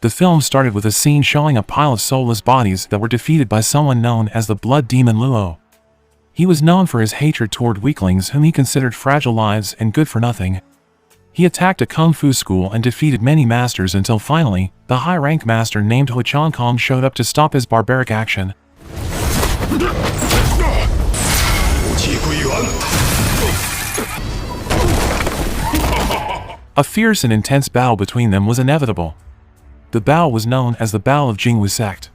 The film started with a scene showing a pile of soulless bodies that were defeated by someone known as the Blood Demon Luo. He was known for his hatred toward weaklings whom he considered fragile lives and good for nothing. He attacked a kung fu school and defeated many masters until finally, the high-rank master named Hu Qiankong showed up to stop his barbaric action. A fierce and intense battle between them was inevitable. The battle was known as the Battle of Jingwu Sect.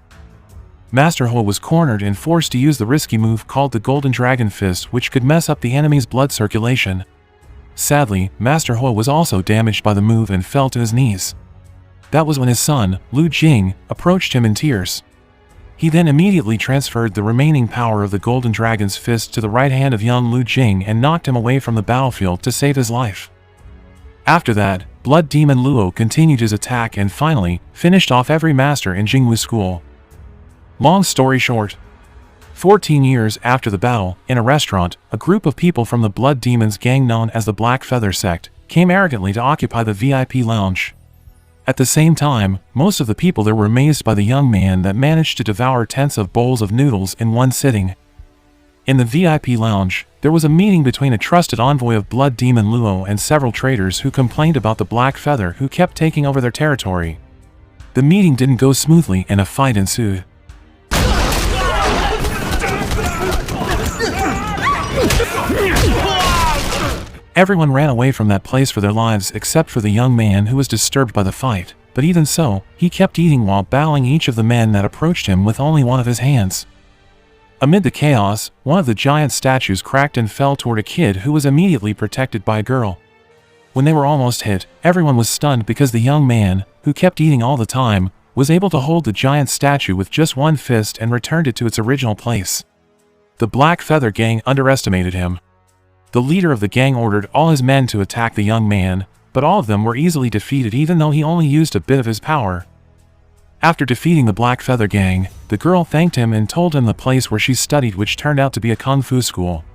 Master Hu was cornered and forced to use the risky move called the Golden Dragon Fist, which could mess up the enemy's blood circulation. Sadly, Master Hu was also damaged by the move and fell to his knees. That was when his son, Lu Jing, approached him in tears. He then immediately transferred the remaining power of the Golden Dragon's Fist to the right hand of young Lu Jing and knocked him away from the battlefield to save his life. After that, Blood Demon Luo continued his attack and finally, finished off every master in Jingwu School. Long story short, 14 years after the battle, in a restaurant, a group of people from the Blood Demons gang known as the Black Feather Sect came arrogantly to occupy the VIP lounge. At the same time, most of the people there were amazed by the young man that managed to devour tens of bowls of noodles in one sitting. In the VIP lounge, there was a meeting between a trusted envoy of Blood Demon Luo and several traders who complained about the Black Feather who kept taking over their territory. The meeting didn't go smoothly and a fight ensued. Everyone ran away from that place for their lives except for the young man who was disturbed by the fight, but even so, he kept eating while battling each of the men that approached him with only one of his hands. Amid the chaos, one of the giant statues cracked and fell toward a kid who was immediately protected by a girl. When they were almost hit, everyone was stunned because the young man, who kept eating all the time, was able to hold the giant statue with just one fist and returned it to its original place. The Black Feather gang underestimated him. The leader of the gang ordered all his men to attack the young man, but all of them were easily defeated even though he only used a bit of his power. After defeating the Black Feather gang, the girl thanked him and told him the place where she studied, which turned out to be a kung fu school.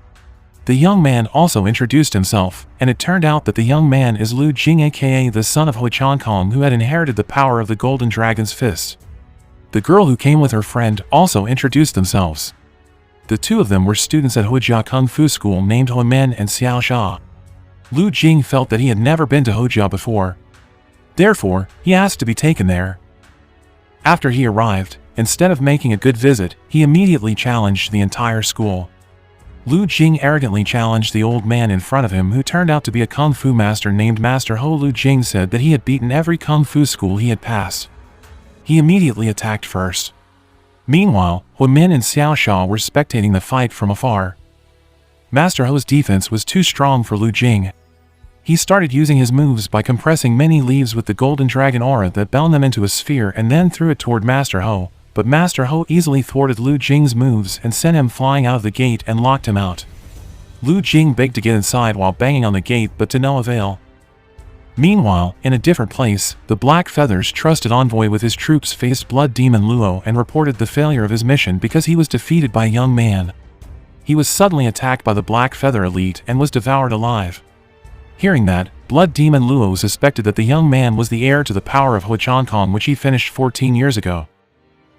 The young man also introduced himself, and it turned out that the young man is Lu Jing, aka the son of Hu Qiankong, who had inherited the power of the Golden Dragon's Fist. The girl who came with her friend also introduced themselves. The two of them were students at Hujia Kung Fu School named Hu Men and Xiao Xia. Lu Jing felt that he had never been to Hujia before. Therefore, he asked to be taken there. After he arrived, instead of making a good visit, he immediately challenged the entire school. Lu Jing arrogantly challenged the old man in front of him, who turned out to be a kung fu master named Master Ho. Lu Jing said that he had beaten every kung fu school he had passed. He immediately attacked first. Meanwhile, Hu Men and Xiao Xia were spectating the fight from afar. Master Ho's defense was too strong for Lu Jing. He started using his moves by compressing many leaves with the Golden Dragon aura that bound them into a sphere and then threw it toward Master Ho, but Master Ho easily thwarted Lu Jing's moves and sent him flying out of the gate and locked him out. Lu Jing begged to get inside while banging on the gate, but to no avail. Meanwhile, in a different place, the Black Feather's trusted envoy with his troops faced Blood Demon Luo and reported the failure of his mission because he was defeated by a young man. He was suddenly attacked by the Black Feather elite and was devoured alive. Hearing that, Blood Demon Luo suspected that the young man was the heir to the power of Hu Qiankong, which he finished 14 years ago.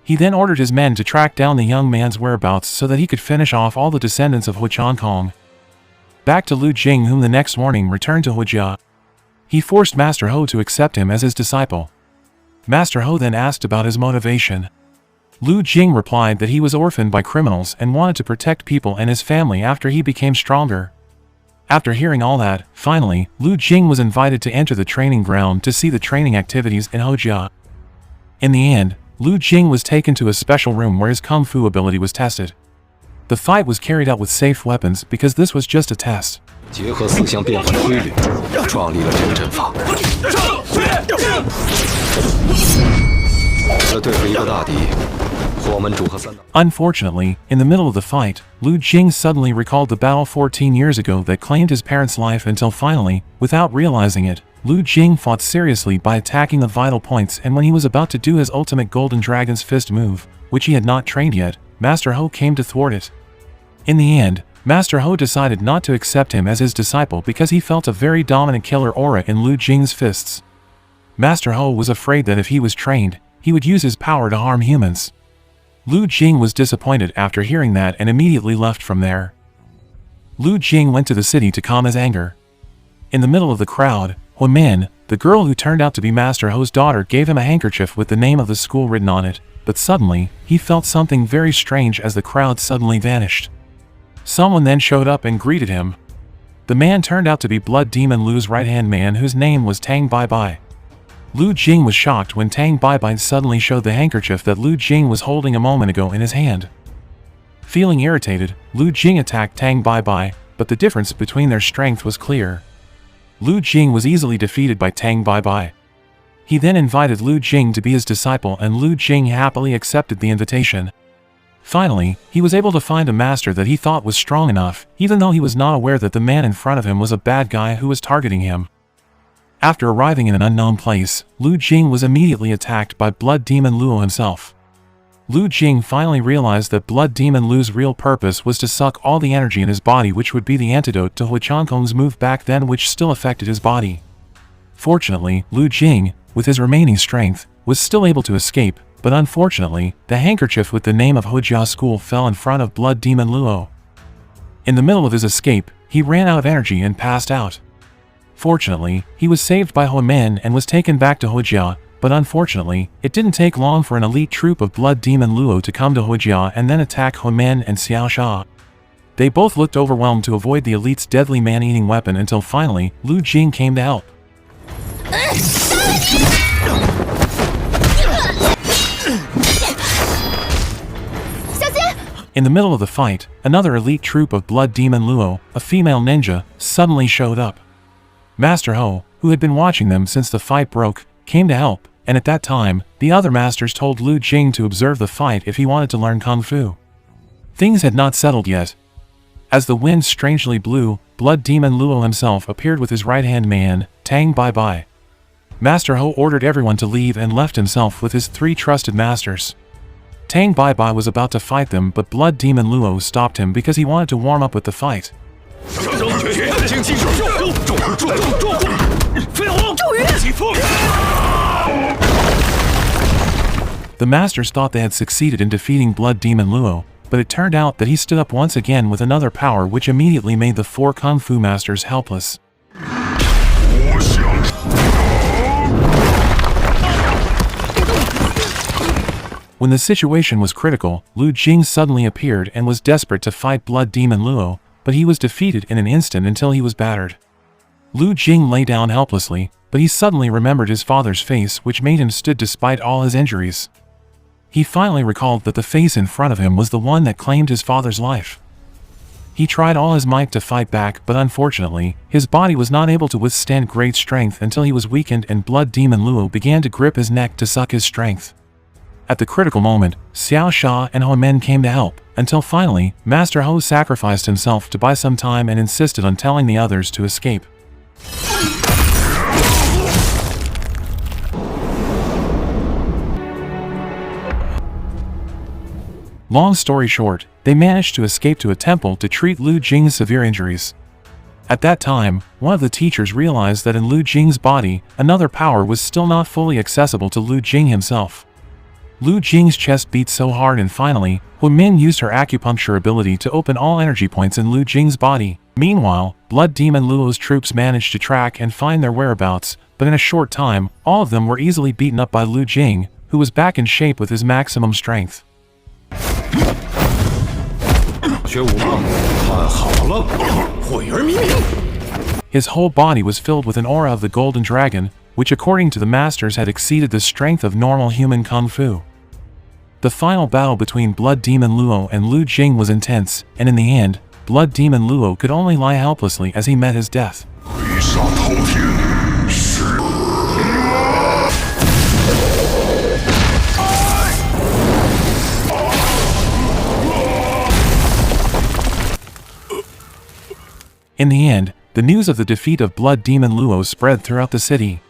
He then ordered his men to track down the young man's whereabouts so that he could finish off all the descendants of Hu Qiankong. Back to Lu Jing, whom the next morning returned to Hujia. He forced Master Ho to accept him as his disciple. Master Ho then asked about his motivation. Lu Jing replied that he was orphaned by criminals and wanted to protect people and his family after he became stronger. After hearing all that, finally, Lu Jing was invited to enter the training ground to see the training activities in Hujia. In the end, Lu Jing was taken to a special room where his kung fu ability was tested. The fight was carried out with safe weapons because this was just a test. 结合四象变化的规律，创立了这个阵法。这对付一个大敌，火门主和三大。Unfortunately, in the middle of the fight, Lu Jing suddenly recalled the battle 14 years ago that claimed his parents' life until finally, without realizing it, Lu Jing fought seriously by attacking the vital points, and when he was about to do his ultimate Golden Dragon's Fist move, which he had not trained yet, Master Ho came to thwart it. In the end, Master Ho decided not to accept him as his disciple because he felt a very dominant killer aura in Lu Jing's fists. Master Ho was afraid that if he was trained, he would use his power to harm humans. Lu Jing was disappointed after hearing that and immediately left from there. Lu Jing went to the city to calm his anger. In the middle of the crowd, Hu Min, the girl who turned out to be Master Ho's daughter, gave him a handkerchief with the name of the school written on it, but suddenly, he felt something very strange as the crowd suddenly vanished. Someone then showed up and greeted him. The man turned out to be Blood Demon Lu's right-hand man, whose name was Tang Baibai. Lu Jing was shocked when Tang Baibai suddenly showed the handkerchief that Lu Jing was holding a moment ago in his hand. Feeling irritated, Lu Jing attacked Tang Baibai, but the difference between their strength was clear. Lu Jing was easily defeated by Tang Baibai. He then invited Lu Jing to be his disciple, and Lu Jing happily accepted the invitation. Finally, he was able to find a master that he thought was strong enough, even though he was not aware that the man in front of him was a bad guy who was targeting him. After arriving in an unknown place, Lu Jing was immediately attacked by Blood Demon Luo himself. Lu Jing finally realized that Blood Demon Lu's real purpose was to suck all the energy in his body, which would be the antidote to Hu Qiangkong's move back then, which still affected his body. Fortunately, Lu Jing, with his remaining strength, was still able to escape, but unfortunately, the handkerchief with the name of Hujia School fell in front of Blood Demon Luo. In the middle of his escape, he ran out of energy and passed out. Fortunately, he was saved by Hu Min and was taken back to Hujia, but unfortunately, it didn't take long for an elite troop of Blood Demon Luo to come to Hujia and then attack Hu Min and Xiao Sha. They both looked overwhelmed to avoid the elite's deadly man-eating weapon until finally, Lu Jing came to help. In the middle of the fight, another elite troop of Blood Demon Luo, a female ninja, suddenly showed up. Master Ho, who had been watching them since the fight broke, came to help, and at that time, the other masters told Lu Jing to observe the fight if he wanted to learn Kung Fu. Things had not settled yet. As the wind strangely blew, Blood Demon Luo himself appeared with his right-hand man, Tang Baibai. Master Ho ordered everyone to leave and left himself with his 3 trusted masters. Tang Baibai was about to fight them, but Blood Demon Luo stopped him because he wanted to warm up with the fight. The masters thought they had succeeded in defeating Blood Demon Luo, but it turned out that he stood up once again with another power, which immediately made the 4 Kung Fu masters helpless. When the situation was critical, Lu Jing suddenly appeared and was desperate to fight Blood Demon Luo, but he was defeated in an instant until he was battered. Lu Jing lay down helplessly, but he suddenly remembered his father's face, which made him stood despite all his injuries. He finally recalled that the face in front of him was the one that claimed his father's life. He tried all his might to fight back, but unfortunately, his body was not able to withstand great strength until he was weakened and Blood Demon Luo began to grip his neck to suck his strength. At the critical moment, Xiao Sha and Hu Min came to help, until finally, Master Ho sacrificed himself to buy some time and insisted on telling the others to escape. Long story short, they managed to escape to a temple to treat Lu Jing's severe injuries. At that time, one of the teachers realized that in Lu Jing's body, another power was still not fully accessible to Lu Jing himself. Lu Jing's chest beat so hard, and finally, Hu Min used her acupuncture ability to open all energy points in Lu Jing's body. Meanwhile, Blood Demon Luo's troops managed to track and find their whereabouts, but in a short time, all of them were easily beaten up by Lu Jing, who was back in shape with his maximum strength. His whole body was filled with an aura of the Golden Dragon, which according to the masters had exceeded the strength of normal human Kung Fu. The final battle between Blood Demon Luo and Lu Jing was intense, and in the end, Blood Demon Luo could only lie helplessly as he met his death. In the end, the news of the defeat of Blood Demon Luo spread throughout the city.